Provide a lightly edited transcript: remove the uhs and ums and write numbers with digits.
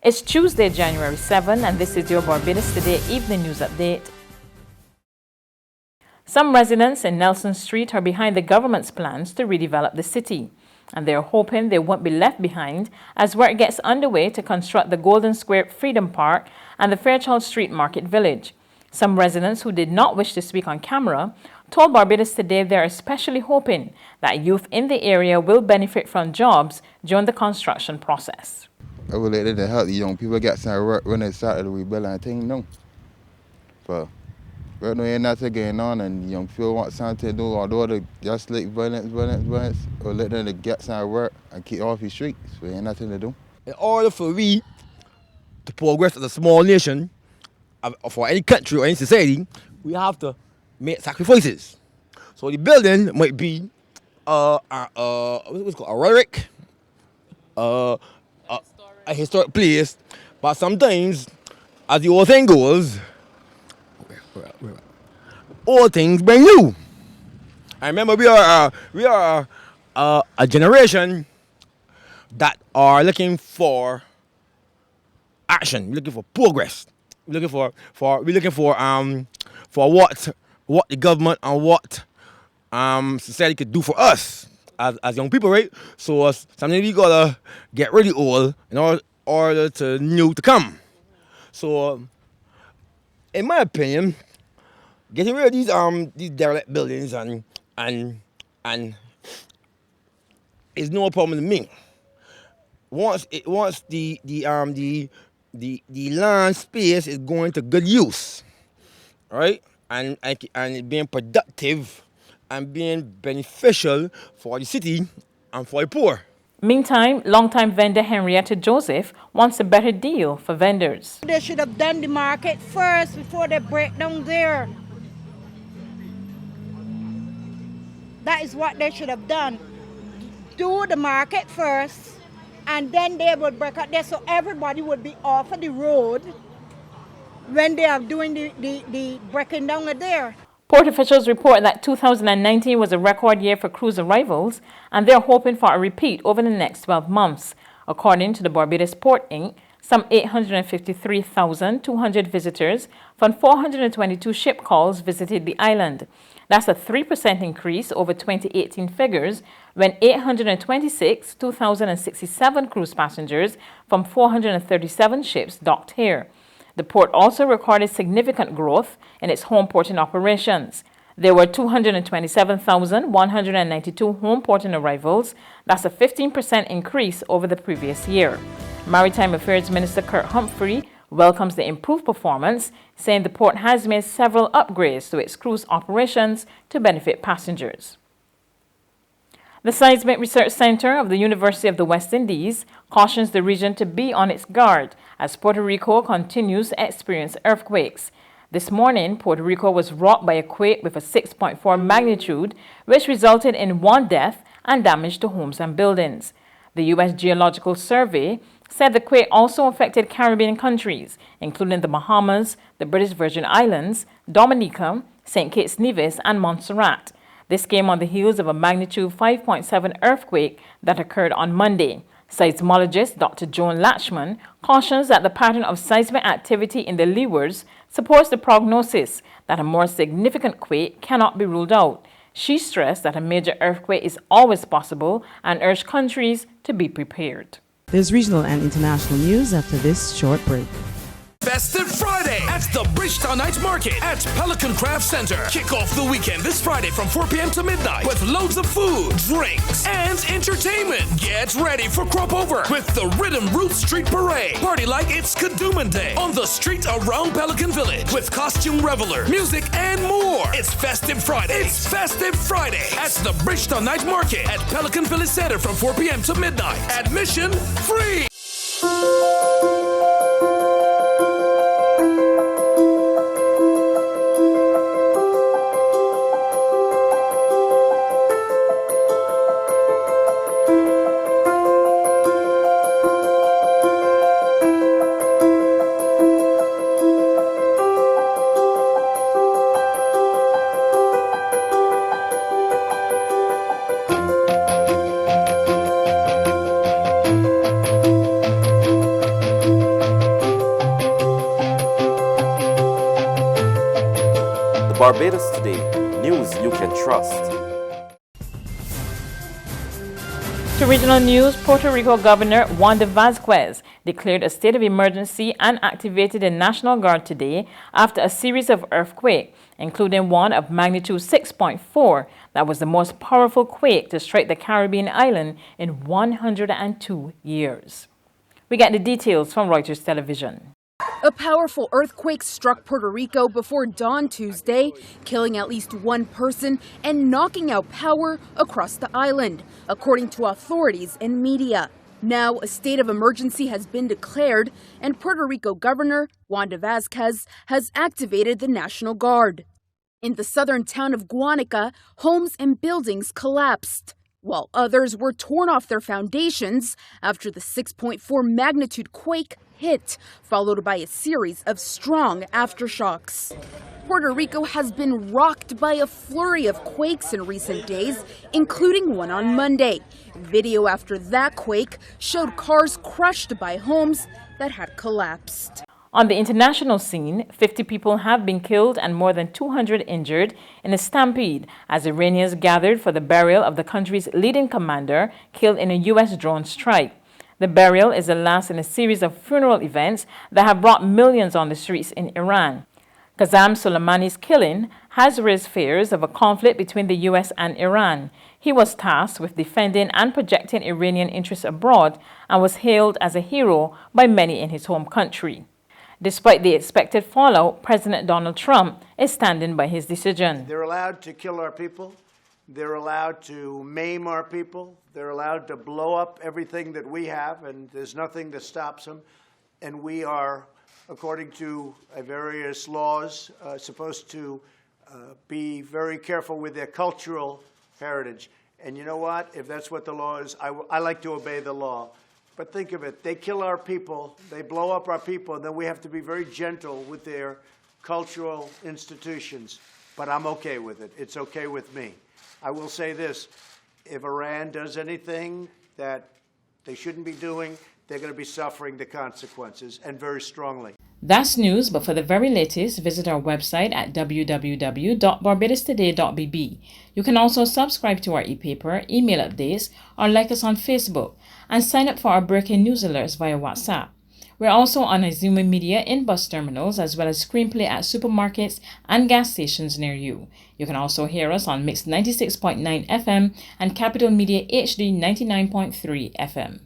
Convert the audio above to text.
It's Tuesday, January 7, and this is your Barbados Today Evening News Update. Some residents in Nelson Street are behind the government's plans to redevelop the city, and they're hoping they won't be left behind as work gets underway to construct the Golden Square Freedom Park and the Fairchild Street Market Village. Some residents who did not wish to speak on camera told Barbados Today they're especially hoping that youth in the area will benefit from jobs during the construction process. I would like to help the young people get some work when they start to rebuild and things now. But right now, ain't nothing going on, and young people want something to do, although they just like violence, or let them to get some work and keep off the streets. So ain't nothing to do. In order for we to progress as a small nation, for any country or any society, we have to make sacrifices. So the building might be what's it called, a relic, a historic place, but sometimes, as the old saying goes, all things bring new. I remember we are a generation that are looking for action. We're looking for progress. We're looking for what the government and what society could do for us as young people, right? So something we gotta get really old in order to new to come. So, in my opinion, getting rid of these derelict buildings and is no problem to me. Once the land space is going to good use, right? And it being productive and being beneficial for the city and for the poor. Meantime, longtime vendor Henrietta Joseph wants a better deal for vendors. They should have done the market first before they break down there. That is what they should have done. Do the market first, and then they would break out there so everybody would be off of the road when they are doing the breaking down of there. Port officials report that 2019 was a record year for cruise arrivals, and they're hoping for a repeat over the next 12 months. According to the Barbados Port Inc., some 853,200 visitors from 422 ship calls visited the island. That's a 3% increase over 2018 figures, when 2,067 cruise passengers from 437 ships docked here. The port also recorded significant growth in its home porting operations. There were 227,192 home porting arrivals. That's a 15% increase over the previous year. Maritime Affairs Minister Kurt Humphrey welcomes the improved performance, saying the port has made several upgrades to its cruise operations to benefit passengers. The Seismic Research Center of the University of the West Indies cautions the region to be on its guard as Puerto Rico continues to experience earthquakes. This morning, Puerto Rico was rocked by a quake with a 6.4 magnitude, which resulted in 1 death and damage to homes and buildings. The U.S. Geological Survey said the quake also affected Caribbean countries, including the Bahamas, the British Virgin Islands, Dominica, St. Kitts Nevis, and Montserrat. This came on the heels of a magnitude 5.7 earthquake that occurred on Monday. Seismologist Dr. Joan Latchman cautions that the pattern of seismic activity in the leewards supports the prognosis that a more significant quake cannot be ruled out. She stressed that a major earthquake is always possible and urged countries to be prepared. There's regional and international news after this short break. Festive Friday at the Bridgetown Night Market at Pelican Craft Center. Kick off the weekend this Friday from 4 p.m. to midnight with loads of food, drinks, and entertainment. Get ready for Crop Over with the Rhythm Roots Street Parade. Party like it's Kadooman Day on the street around Pelican Village with costume reveler, music, and more. It's Festive Friday. It's Festive Friday at the Bridgetown Night Market at Pelican Village Center from 4 p.m. to midnight. Admission free. Barbados Today, news you can trust. To regional news, Puerto Rico Governor Wanda Vazquez declared a state of emergency and activated the National Guard today after a series of earthquakes, including one of magnitude 6.4 that was the most powerful quake to strike the Caribbean island in 102 years. We get the details from Reuters Television. A powerful earthquake struck Puerto Rico before dawn Tuesday, killing at least one person and knocking out power across the island, according to authorities and media. Now, a state of emergency has been declared, and Puerto Rico Governor Wanda Vazquez has activated the National Guard. In the southern town of Guanica, homes and buildings collapsed, while others were torn off their foundations after the 6.4 magnitude quake hit, followed by a series of strong aftershocks. Puerto Rico has been rocked by a flurry of quakes in recent days, including one on Monday. Video after that quake showed cars crushed by homes that had collapsed. On the international scene, 50 people have been killed and more than 200 injured in a stampede as Iranians gathered for the burial of the country's leading commander killed in a U.S. drone strike. The burial is the last in a series of funeral events that have brought millions on the streets in Iran. Qasem Soleimani's killing has raised fears of a conflict between the U.S. and Iran. He was tasked with defending and projecting Iranian interests abroad and was hailed as a hero by many in his home country. Despite the expected fallout, President Donald Trump is standing by his decision. They're allowed to kill our people. They're allowed to maim our people. They're allowed to blow up everything that we have, and there's nothing that stops them. And we are, according to various laws, supposed to be very careful with their cultural heritage. And you know what? If that's what the law is, I like to obey the law. But think of it. They kill our people. They blow up our people. And then we have to be very gentle with their cultural institutions. But I'm okay with it. It's okay with me. I will say this. If Iran does anything that they shouldn't be doing, they're going to be suffering the consequences, and very strongly. That's news, but for the very latest, visit our website at www.barbadostoday.bb. You can also subscribe to our e-paper, email updates, or like us on Facebook, and sign up for our breaking news alerts via WhatsApp. We're also on Azuma Media in bus terminals, as well as screenplay at supermarkets and gas stations near you. You can also hear us on Mix 96.9 FM and Capital Media HD 99.3 FM.